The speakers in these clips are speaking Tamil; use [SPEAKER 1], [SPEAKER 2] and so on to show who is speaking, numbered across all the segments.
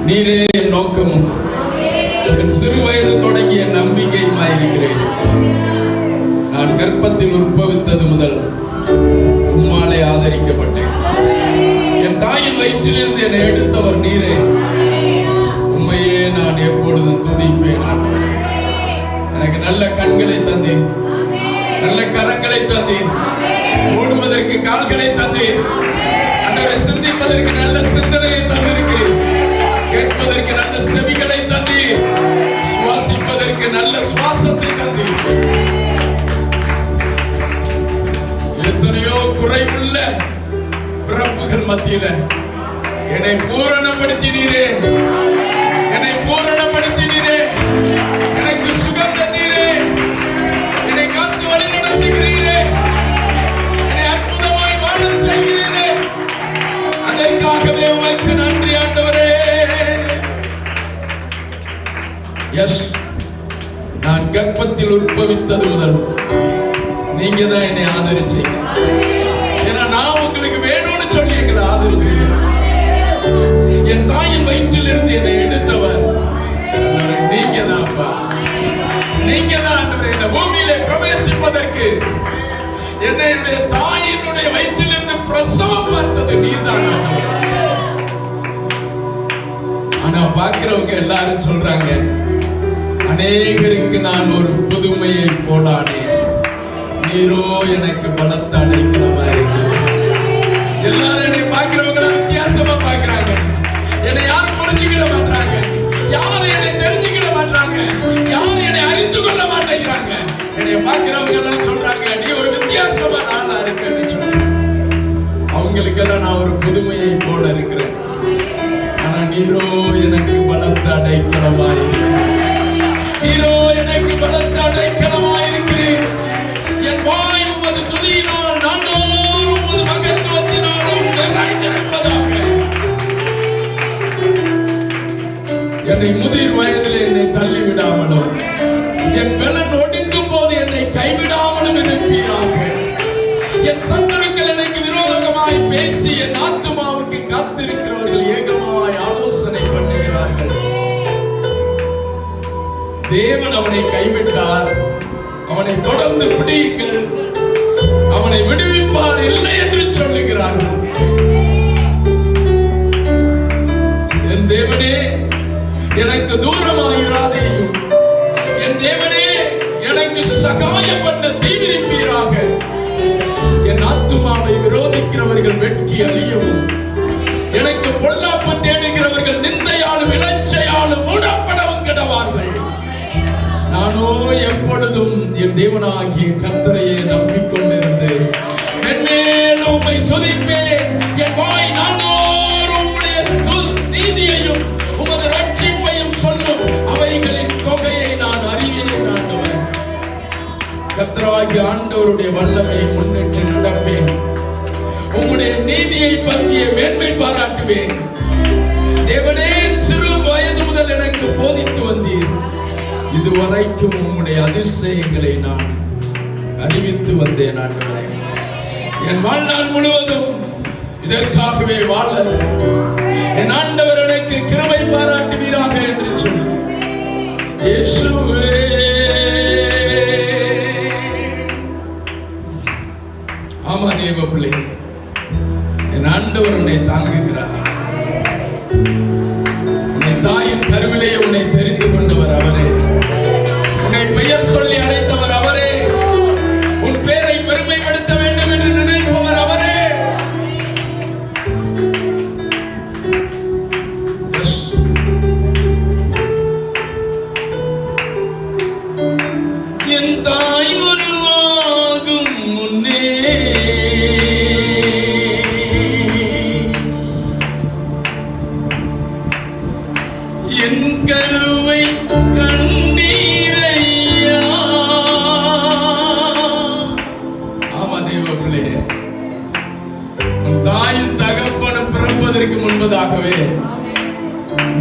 [SPEAKER 1] நீரே என் நோக்கமும் என் சிறு வயது தொடங்கிய நம்பிக்கையுமாயிருக்கிறேன். நான் கர்ப்பத்தில் உற்பவித்தது முதல் உம்மாலே ஆதரிக்கப்பட்டேன். என் தாயின் வயிற்றிலிருந்து என்னை எடுத்தவர் நீரே. உம்மையே நான் எப்பொழுதும் துதிப்பேன். எனக்கு நல்ல கண்களை தந்தீர், நல்ல கரங்களை தந்தீர், ஓடுவதற்கு கால்களை தந்தீர், அன்றரை சிந்திப்பதற்கு நல்ல சிந்தனையை தந்திருக்கிறேன், கேட்பதற்கு நல்ல செவிகளை தந்தீர், சுவாசிப்பதற்கு நல்ல சுவாசத்தை தந்தீர். எத்தனையோ குறைவுள்ள பிறப்புகள் மத்தியில என்னை பூரணப்படுத்தினீரே, என்னை பூரணப்படுத்தினீரே, எனக்கு சுகம் தந்தீரே, என்னை காத்து வழி நடத்துகிறீரே, என்னை அற்புதமாய் வாழச் செய்கிறீரே. அதற்காகவே உமக்கு நன்றி ஆண்டவரே. எஸ், நான் கர்ப்பத்தில் உற்பவித்தது முதல் நீங்க தான் என்னை ஆதரிச்சீங்க. ஏன்னா நான் உங்களுக்கு வேணும்னு சொல்லி எங்களை ஆதரிச்சீங்க. என் தாயின் வயிற்றிலிருந்து என்னை எடுத்தவர் நீங்க தான். நீங்க தான் இந்த பூமியில பிரவேசிப்பதற்கு என்னுடைய தாயினுடைய வயிற்றிலிருந்து பிரசவம் பார்த்தது நீதான். ஆனா பாக்குறவங்க எல்லாரும் சொல்றாங்க, அநேகருக்கு நான் ஒரு புதுமையை போடானே, நீரோ எனக்கு பலத்த அடைக்கலமா இருக்கிறது. எல்லாரும் என்னை பார்க்கிறவங்க வித்தியாசமா பார்க்கிறாங்க. என்னை யாரும் புரிஞ்சுக்கிட மாட்டாங்க, யாரும் என்னை தெரிஞ்சுக்கிட மாட்டாங்க, யாரும் என்னை அறிந்து கொள்ள மாட்டேங்கிறாங்க. என்னை பார்க்கிறவங்க எல்லாம் சொல்றாங்க, நீ ஒரு வித்தியாசமா நாளா இருக்குன்னு சொல்றாங்க. அவங்களுக்கெல்லாம் நான் ஒரு புதுமையை போல இருக்கிறேன். ஆனா நீரோ எனக்கு பலத்த அடைக்கலமா இருக்கிறேன். நீரோ எனக்கு பலத்த அடைக்கலமா இருக்கிறேன். என் வாய் உமது துதியினால் நாள்தோறும் உமது மகத்துவத்தினாலும் நிறைந்திருப்பதாக. என்னை முதிர் வயதில் என்னை தள்ளிவிடாமலும், என் பலன் ஒடுங்கும் போது என்னை கைவிடாமலும் இருப்பீராக. என் சத்துருக்கள் எனக்கு விரோதமாய் பேசி என் ஆத்துமாவுக்கு காத்திருக்கிறவர்கள் ஏகமாய் ஆலோசனை பண்ணுகிறார்கள். தேவன் அவனை கைவிட்டார், அவனை தொடர்ந்து பிடியுங்கள், அவனை விடுவிப்பார் இல்லை என்று சொல்லுகிறார்கள். என் தேவனே எனக்கு தூரமாயிராதேயும், என் தேவனே எனக்கு சகாயம் பண்ண தீவிரிப்பீராக. என் ஆத்துமாவை விரோதிக்கிறவர்கள் வெட்கி அழியவும், எனக்கு பொல்லாப்பு தேடுகிறவர்கள் நிந்தையாலும் இலச்சையாலும் மூடப்படவும் கிடவார்கள். நானோ எப்பொழுதும் என் தேவனாகிய கர்த்தரையே நம்பிக்கொண்டிருந்து மென்மேலும் உம்மை துதிப்பேன். என் வாய் நாள்தோறும் உம்முடைய நீதியையும் உமது ரட்சிப்பையும் சொல்லும். அவைகளின் தொகையை நான் அறிவேன். ஆண்டவரே, கர்த்தராகிய ஆண்டவருடைய வல்லமையை முன்னிட்டு நடப்பேன். உம்முடைய நீதியை பற்றிய மேன்மை பாராட்டுவேன். தேவனே, சிறு வயது முதல் எனக்கு போதித்து வந்தீர். இதுவரைக்கும் உம்முடைய அதிசயங்களை நான் அறிவித்து வந்தேன். ஆண்டவரே, என் வாழ்நாள் முழுவதும் இதற்காகவே வாழ என் ஆண்டவர் எனக்கு கிருபை பாராட்டுவீராக என்று சொல்லி, இயேசுவே. ஆமா தேவ பிள்ளை, என் ஆண்டவர் உன்னை தாங்குகிறார். உன்னை தாயின் கருவிலேயே உன்னை தெரிந்து கொண்டவர் அவரே. உன்னை பெயர் சொல்லி அழைத்தவர் அவரே. உன் பெயரை பெருமைப்படுத்த வேண்டும் என்று நினைப்பவர் அவரே. என் தாய் உருவாகும் முன்னே என் கருவை கண்டீரையா. ஆமா தேவர்களே, உன் தாயும் தகப்பனும் பிறப்பதற்கு முன்பதாகவே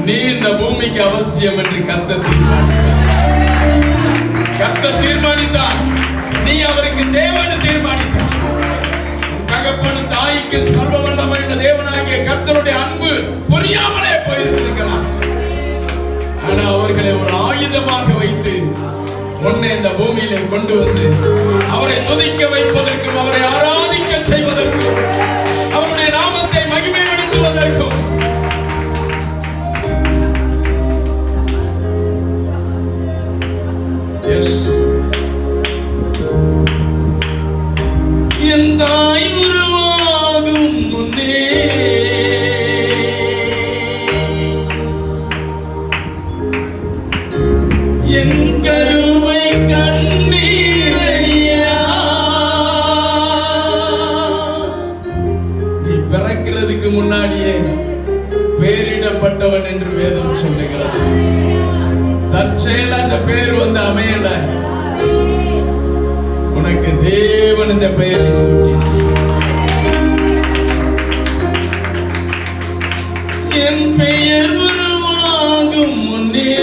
[SPEAKER 1] நீ இந்த பூமிக்கு அவசியம் என்று கர்த்தர் தீர்மானித்தார். நீ அவருக்கு தேவன்னு தீர்மானித்தார். தகப்பனும் தாய்க்கு சர்வ வல்லமையுள்ள தேவனாகிய கர்த்தருடைய அன்பு புரியாமலே போயிருக்கலாம். ஆயுதமாக வைத்து உன்னை இந்த பூமியிலே கொண்டு வந்து அவரை துதிக்க வைப்பதற்கும் அவரை ஆராதிக்க செய்வதற்கும் அவருடைய நாமத்தை மகிமைப்படுத்துவதற்கும் என் தாய் உருவாகும் முன்னே என் கருவை கண்டீரையா. நீ பிறக்கிறதுக்கு முன்னாடியே பேரிடப்பட்டவன் என்று வேதம் சொல்லுகிறது. தற்செயல அந்த பேர் வந்து அமையல, உனக்கு தேவன் இந்த பெயரை சூட்டினார். என் பெயர் உருவாகும் முன்னே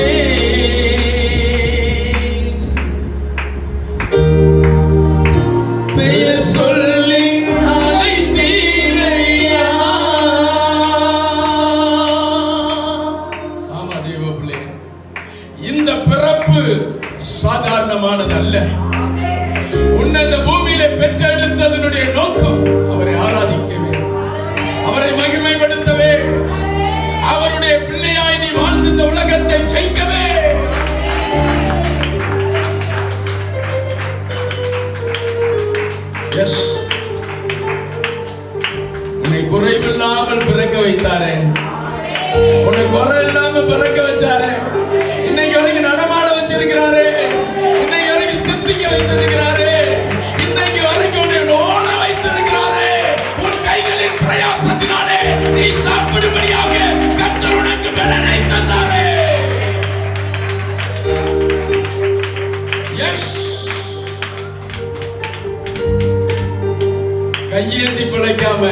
[SPEAKER 1] பெயர் சொல்லி அழைத்தீரையா. ஆமா தேவ பிள்ளை, இந்த பிறப்பு சாதாரணமானது அல்ல. உன்னை இந்த பூமியில பெற்றெடுத்ததனுடைய நோக்கம் அவரை ஆராதிக்கவே, அவரை மகிமைப்படுத்தவே, அவருடைய பிள்ளையாய் நீ வாழ்ந்து இந்த உலகத்தை ஜெயிக்கவே. உன்னை குறைவில்லாமல் பிறக்க வைத்தாரே, உன்னை குறை இல்லாமல் பிறக்க வச்சாரே, இன்னைக்கு வரைக்கும் நடமாட வச்சிருக்கிறாரே, இன்னைக்கு வரைக்கும் சிந்திக்க வைத்திருக்கிறாரே, இன்னைக்கு வரைக்கும் உன்னை ஓட வைத்திருக்கிறாரே. உன் கைகளின் பிரயாசத்தினாலே நீ சாப்பிடும்படியாக கர்த்தர் உனக்கு பலனை தந்தாரே. எஸ், கையேந்தி பிழைக்காம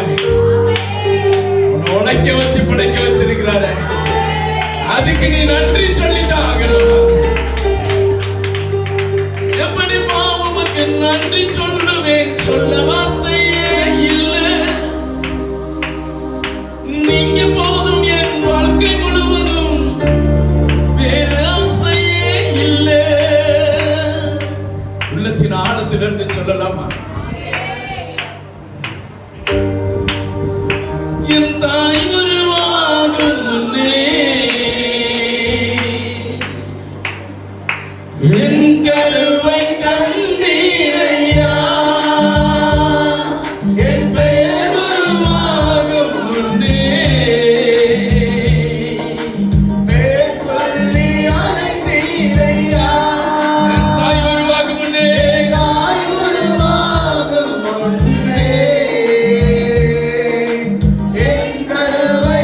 [SPEAKER 1] உன்னை உழைக்க வச்சு பிழைக்க வச்சிருக்கிறாரே, அதுக்கு நீ நன்றி சொல்லிதான் ஆகணும். எப்படி உமக்கு நன்றி சொல்லுவேன், சொல்ல வார்த்தையே இல்லை. நீங்க போதும் என் வாழ்க்கை முழுவதும், வேற ஆசையே இல்லை. உள்ளத்தின் ஆழத்திலிருந்து சொல்லலாமா? என் தாய் உருவாகும் முன்னே என் கருவை கண்டீரையா. என் பெயர் உருவாகும் முன்னே பெயர் சொல்லி அழைத்தீரையா. என் தாய் உருவாகும் முன்னே, தாய் உருவாகும் முன்னே என் கருவை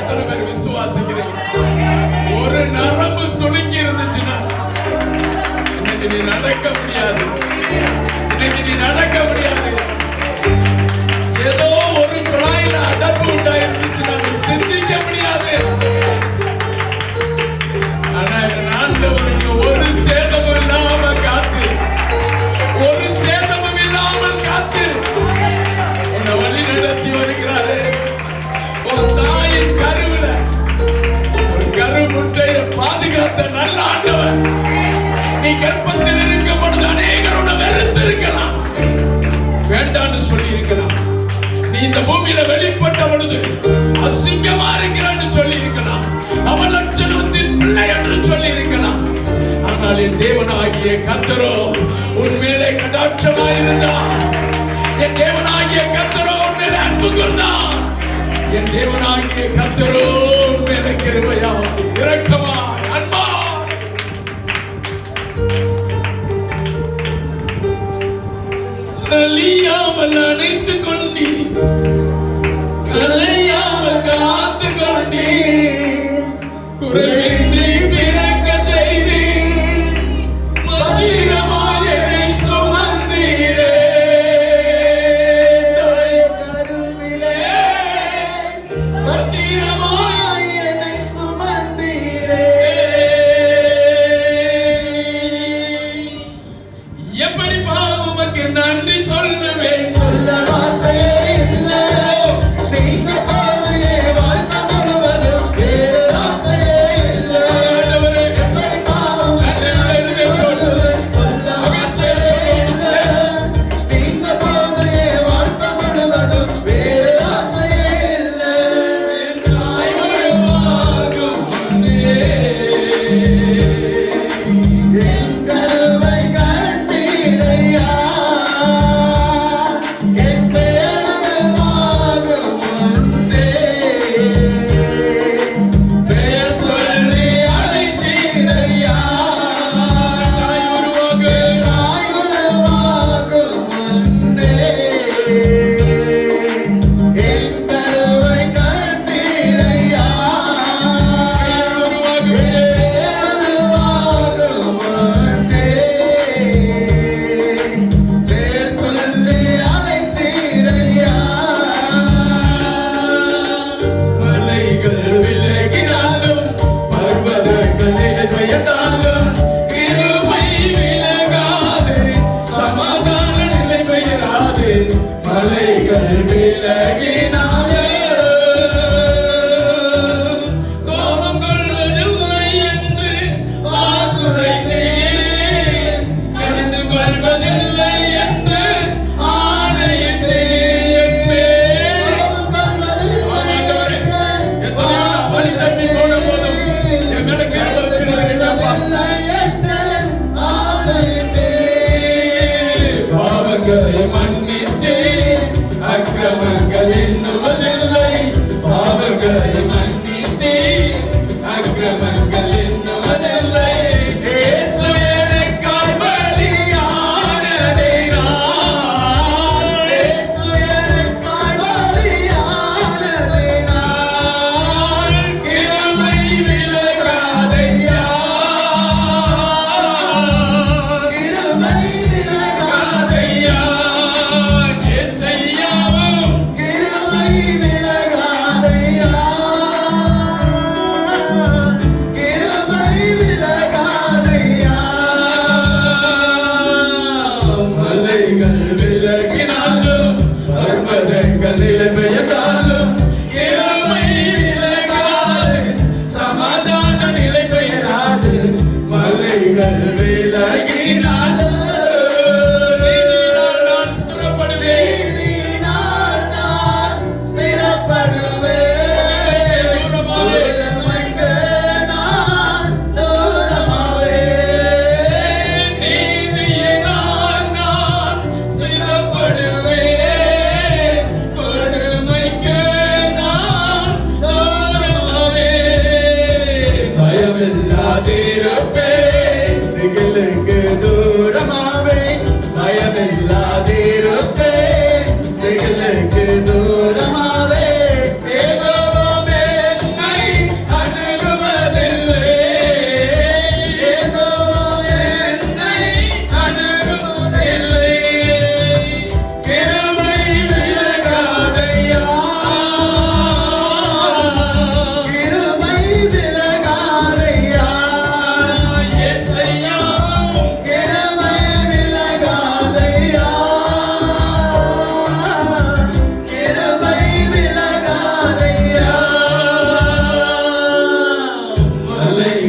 [SPEAKER 1] எத்தனை பேர் விசுவாசிக்கிறீங்க? ஒரு நரம்பு சுளுங்கி இருந்துச்சுன்னா இன்னைக்கு நீ நடக்க முடியாது. இன்னைக்கு நீ நடக்க முடியாது. ஏதோ ஒரு குழாயில அடப்பு உண்டாயிருந்துச்சுன்னா நீ சிந்திக்க முடியாது. ஆனா ஆண்டவருக்கு ஒரு சேதமும் இல்லாம காத்து, ஒரு சேதமும் இல்லாமல் காத்து உன்னை வழி நடத்தி வருகிறாரு. உன் தாயின் கருவில ஒரு கரு முட்டையை பாதுகாத்த நல்ல ஆண்டவர். நீ கர்ப்பத்தில் இருக்கும் பொழுது அநேகர் உன்னை வெறுத்து இருக்கலாம், வேண்டான்னு சொல்லி இருக்கலாம். நீ இந்த பூமியில வெளிப்பட்ட பொழுது அசிங்கமா இருக்கிறான்னு சொல்லி இருக்கலாம், அவலட்சணத்தின் பிள்ளை என்று சொல்லி இருக்கலாம். ஆனால் என் தேவனாகிய கர்த்தரோ உன் மேலே கடாட்சமாயிருந்தார். என் தேவனாகிய கர்த்தரோ உன் மேலே அன்பு கொண்டார். என் தேவனாகிய கர்த்தரோ உன் மேலே கிருபையா இரக்கமா அன்பா அழியாமல் அணைத்துக் கொண்டீ, கலையாமல் காத்து கொண்டீ, குறைவின்றி பிறக்க செய்தி, மதிரமாய் என்னை சுமந்தீரே. கருவிலே மதிரமாய் என்னை சுமந்தீரே. எப்படி பாவமக்கு நன்றி சொல்லுவேன், சொல்ல வார்த்தையே இல்லை. நீங்க பாதையே வாழ்க்கை முழுவதும் வேறு ஆசையே இல்லை.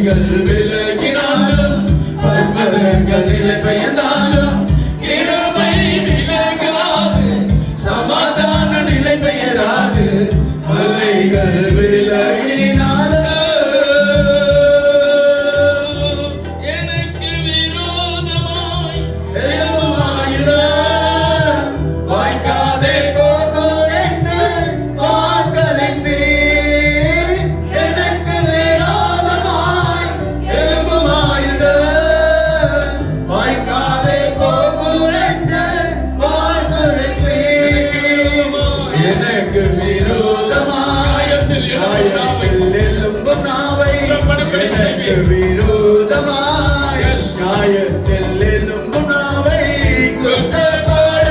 [SPEAKER 1] மலைகள் விலகினாலும் பர்வதங்கள் நிலை பெயர்ந்தாலும் கிருபை விலகாது சமாதான நிலை பெயராது மலைகள் விலகினாலும் எனக்கு விரோதமாய் எழுமாயுதம் வாய்க்காதே போகும் என்று வாக்களித்தீர். எனக்கு விரோதமாய் எழுமாயுதம் வாய்க்காதே போகும் என்று வாக்களித்தீர். எனக்கு விரோதமாய் எழும்பும் நாவை எனக்கு விரோதமாய் நியாயத்தில் எழும்பும் நாவை குற்றப்படும்படி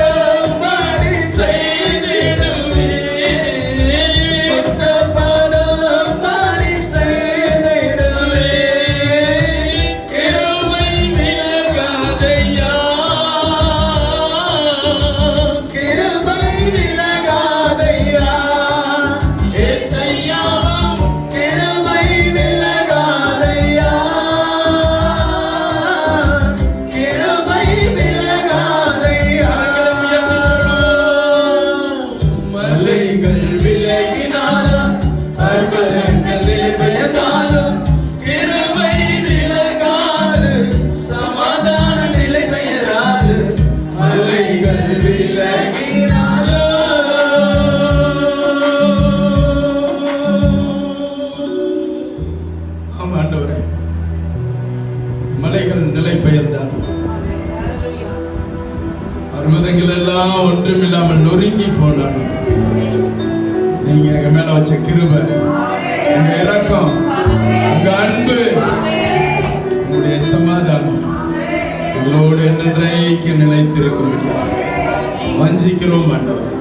[SPEAKER 1] செய்திடுவே. குற்றப்படும்படி செய்திடுவே. கிருபை விலகாதையா. கிருபை விலகாதையா. ஏசையாவும் கிருபை விலகாதையா. கிருபை விலகாதையா. மலைகள் விலகினாலும் பர்வதங்கள் நிலை பெயர்ந்தாலும் கிருபை விலகாது சமாதான நிலை பெயராது மலைகள் விலகினாலும். ஆமா ஆண்டவரே, மலைகள் நிலை பெயர்ந்தால் பர்வதங்கள் எல்லாம் ஒன்றுமில்லாமல் நொறுங்கி போனாலும் நீங்க எங்க மேல வச்ச கிருபை, உங்க இரக்கம், உங்க அன்பு, உங்களுடைய சமாதானம் எங்களோடு என்றைக்கு நிலைத்திருக்கும். வஞ்சிக்கிறோம் ஆண்டவரே.